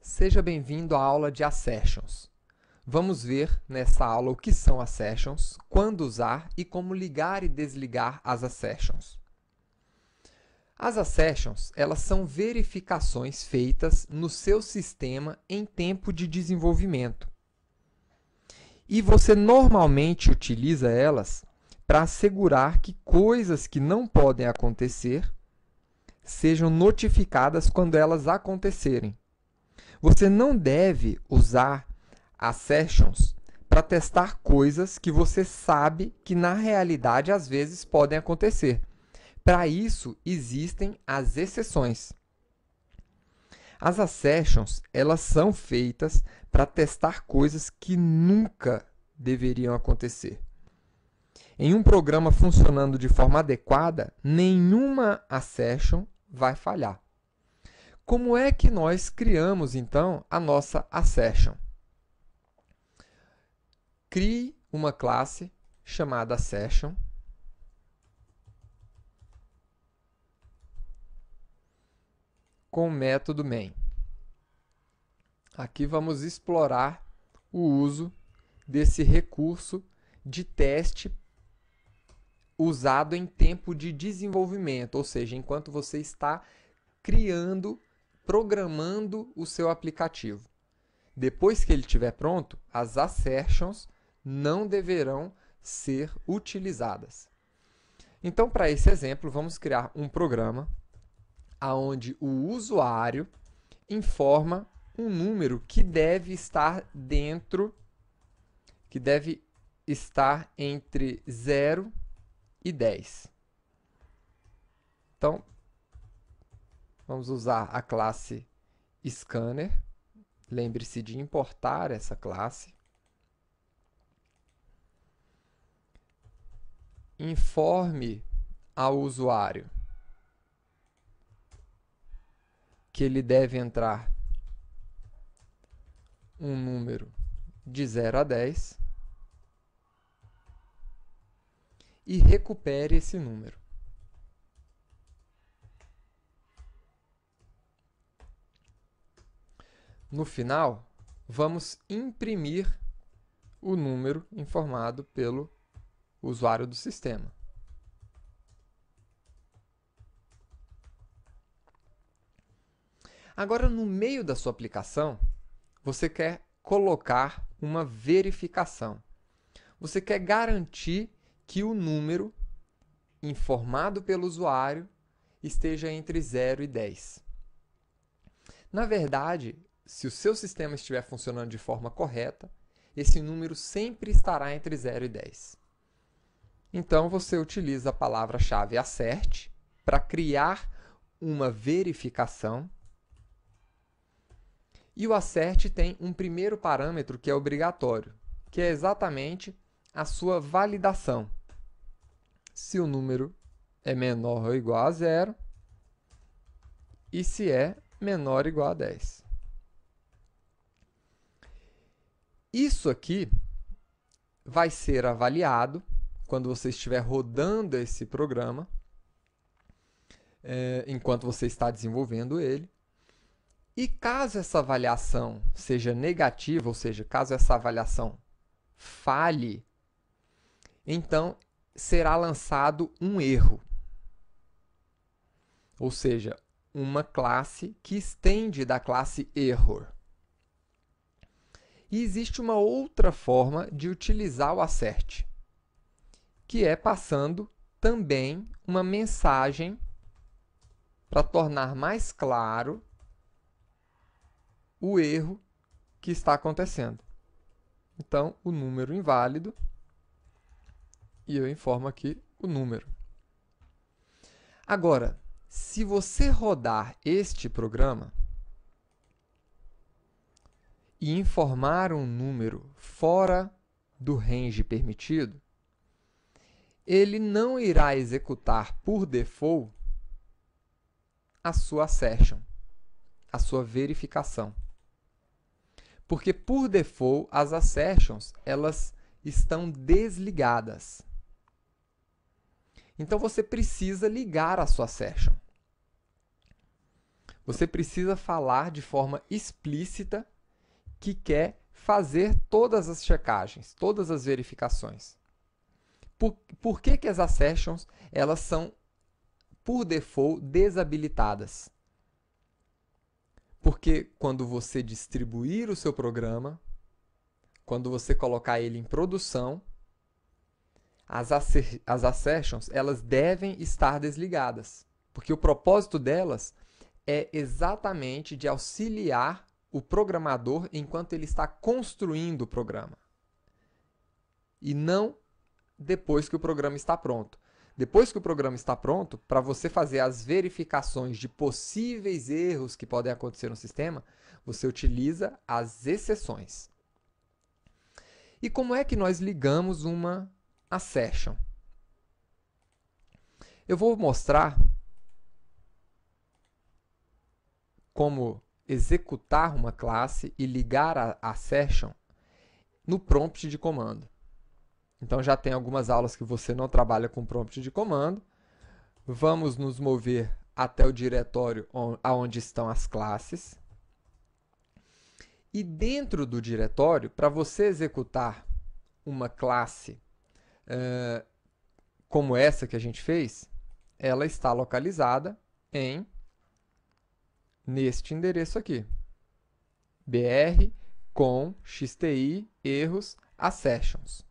Seja bem-vindo à aula de Assertions. Vamos ver nessa aula o que são Assertions, quando usar e como ligar e desligar as Assertions. As Assertions, elas são verificações feitas no seu sistema em tempo de desenvolvimento. E você normalmente utiliza elas para assegurar que coisas que não podem acontecer sejam notificadas quando elas acontecerem. Você não deve usar Assertions para testar coisas que você sabe que na realidade às vezes podem acontecer. Para isso existem as exceções. As Assertions, elas são feitas para testar coisas que nunca deveriam acontecer. Em um programa funcionando de forma adequada, nenhuma Assertion vai falhar. Como é que nós criamos, então, a nossa Assertion? Crie uma classe chamada Assertion. Com o método main. Aqui vamos explorar o uso desse recurso de teste usado em tempo de desenvolvimento, ou seja, enquanto você está criando, programando o seu aplicativo. Depois que ele estiver pronto, as Assertions não deverão ser utilizadas. Então, para esse exemplo, vamos criar um programa onde o usuário informa um número que deve estar entre 0 e 10. Então, vamos usar a classe Scanner. Lembre-se de importar essa classe. Informe ao usuário que ele deve entrar um número de 0 a 10 e recupere esse número. No final, vamos imprimir o número informado pelo usuário do sistema. Agora, no meio da sua aplicação, você quer colocar uma verificação. Você quer garantir que o número informado pelo usuário esteja entre 0 e 10. Na verdade, se o seu sistema estiver funcionando de forma correta, esse número sempre estará entre 0 e 10. Então, você utiliza a palavra-chave assert para criar uma verificação. E o assert tem um primeiro parâmetro que é obrigatório, que é exatamente a sua validação. Se o número é menor ou igual a 0 e se é menor ou igual a 10. Isso aqui vai ser avaliado quando você estiver rodando esse programa, enquanto você está desenvolvendo ele. E caso essa avaliação seja negativa, ou seja, caso essa avaliação falhe, então será lançado um erro. Ou seja, uma classe que estende da classe error. E existe uma outra forma de utilizar o assert, que é passando também uma mensagem para tornar mais claro o erro que está acontecendo. Então, o número inválido, e eu informo aqui o número. Agora, se você rodar este programa e informar um número fora do range permitido, ele não irá executar por default a sua assertion, a sua verificação. Porque, por default, as assertions elas estão desligadas. Então, você precisa ligar a sua assertion. Você precisa falar de forma explícita que quer fazer todas as checagens, todas as verificações. Por que as assertions elas são, por default, desabilitadas? Porque quando você distribuir o seu programa, quando você colocar ele em produção, as assertions elas devem estar desligadas. Porque o propósito delas é exatamente de auxiliar o programador enquanto ele está construindo o programa. E não depois que o programa está pronto. Depois que o programa está pronto, para você fazer as verificações de possíveis erros que podem acontecer no sistema, você utiliza as exceções. E como é que nós ligamos uma assertion? Eu vou mostrar como executar uma classe e ligar a assertion no prompt de comando. Então, já tem algumas aulas que você não trabalha com prompt de comando. Vamos nos mover até o diretório onde estão as classes. E dentro do diretório, para você executar uma classe como essa que a gente fez, ela está localizada neste endereço aqui. br com xti erros assertions.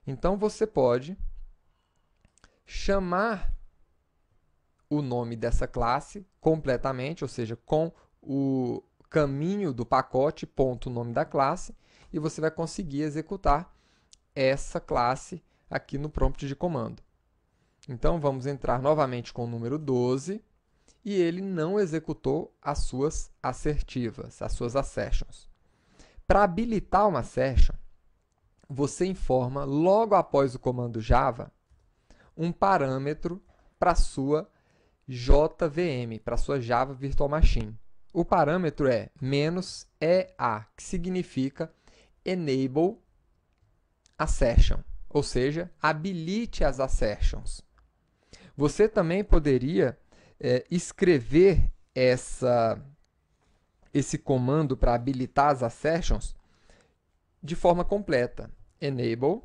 Então, você pode chamar o nome dessa classe completamente, ou seja, com o caminho do pacote, ponto nome da classe, e você vai conseguir executar essa classe aqui no prompt de comando. Então, vamos entrar novamente com o número 12, e ele não executou as suas assertivas, as suas assertions. Para habilitar uma assertion, você informa, logo após o comando Java, um parâmetro para a sua JVM, para a sua Java Virtual Machine. O parâmetro é -EA, que significa Enable Assertion, ou seja, habilite as assertions. Você também poderia escrever esse comando para habilitar as assertions de forma completa. Enable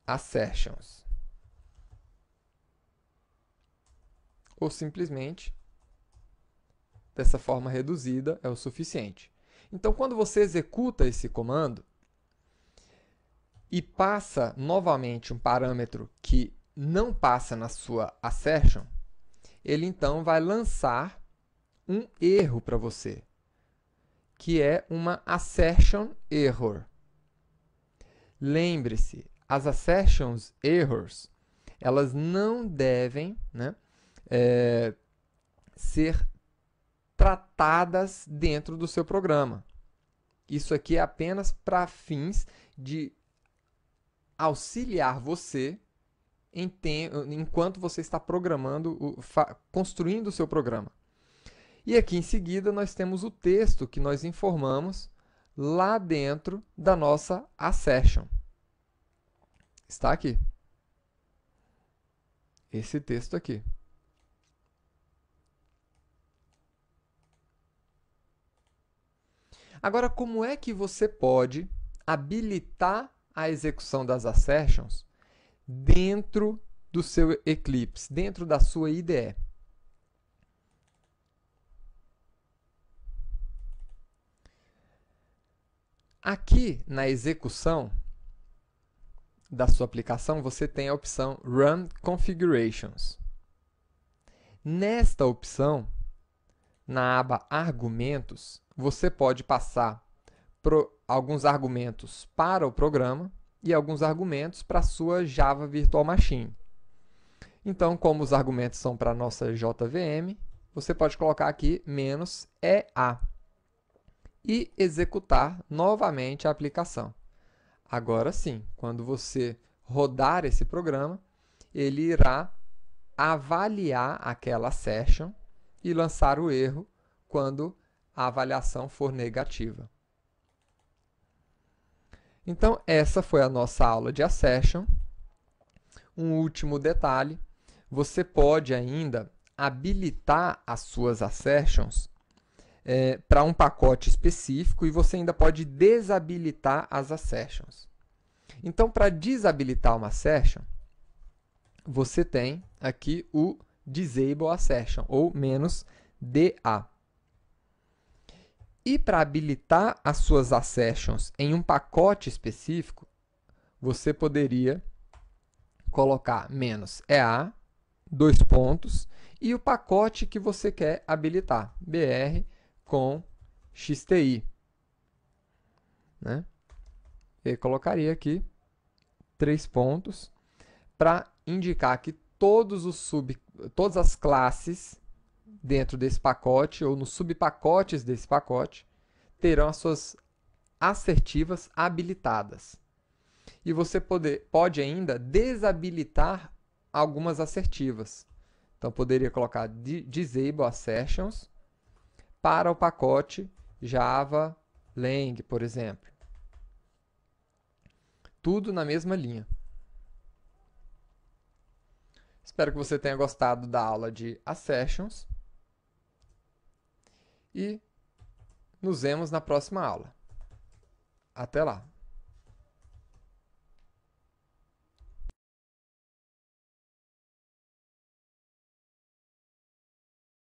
assertions. Ou simplesmente, dessa forma reduzida, é o suficiente. Então, quando você executa esse comando e passa novamente um parâmetro que não passa na sua assertion, ele então vai lançar um erro para você, que é uma assertion error. Lembre-se, as assertions errors, elas não devem ser tratadas dentro do seu programa. Isso aqui é apenas para fins de auxiliar você enquanto você está programando, construindo o seu programa. E aqui em seguida nós temos o texto que nós informamos lá dentro da nossa assertion. Está aqui. Esse texto aqui. Agora, como é que você pode habilitar a execução das assertions dentro do seu Eclipse, dentro da sua IDE? Aqui na execução da sua aplicação, você tem a opção Run Configurations. Nesta opção, na aba Argumentos, você pode passar alguns argumentos para o programa e alguns argumentos para a sua Java Virtual Machine. Então, como os argumentos são para a nossa JVM, você pode colocar aqui -EA e executar novamente a aplicação. Agora sim, quando você rodar esse programa, ele irá avaliar aquela assertion e lançar o erro quando a avaliação for negativa. Então, essa foi a nossa aula de assertion. Um último detalhe, você pode ainda habilitar as suas assertions para um pacote específico e você ainda pode desabilitar as assertions. Então, para desabilitar uma assertion, você tem aqui o disable assertion, ou -DA. E para habilitar as suas assertions em um pacote específico, você poderia colocar -EA, 2 pontos, e o pacote que você quer habilitar, BR com XTI. Né? Eu colocaria aqui 3 pontos para indicar que todas as classes dentro desse pacote ou nos subpacotes desse pacote terão as suas assertivas habilitadas. E você pode ainda desabilitar algumas assertivas. Então, poderia colocar disable assertions para o pacote Java Lang, por exemplo. Tudo na mesma linha. Espero que você tenha gostado da aula de assertions e nos vemos na próxima aula. Até lá!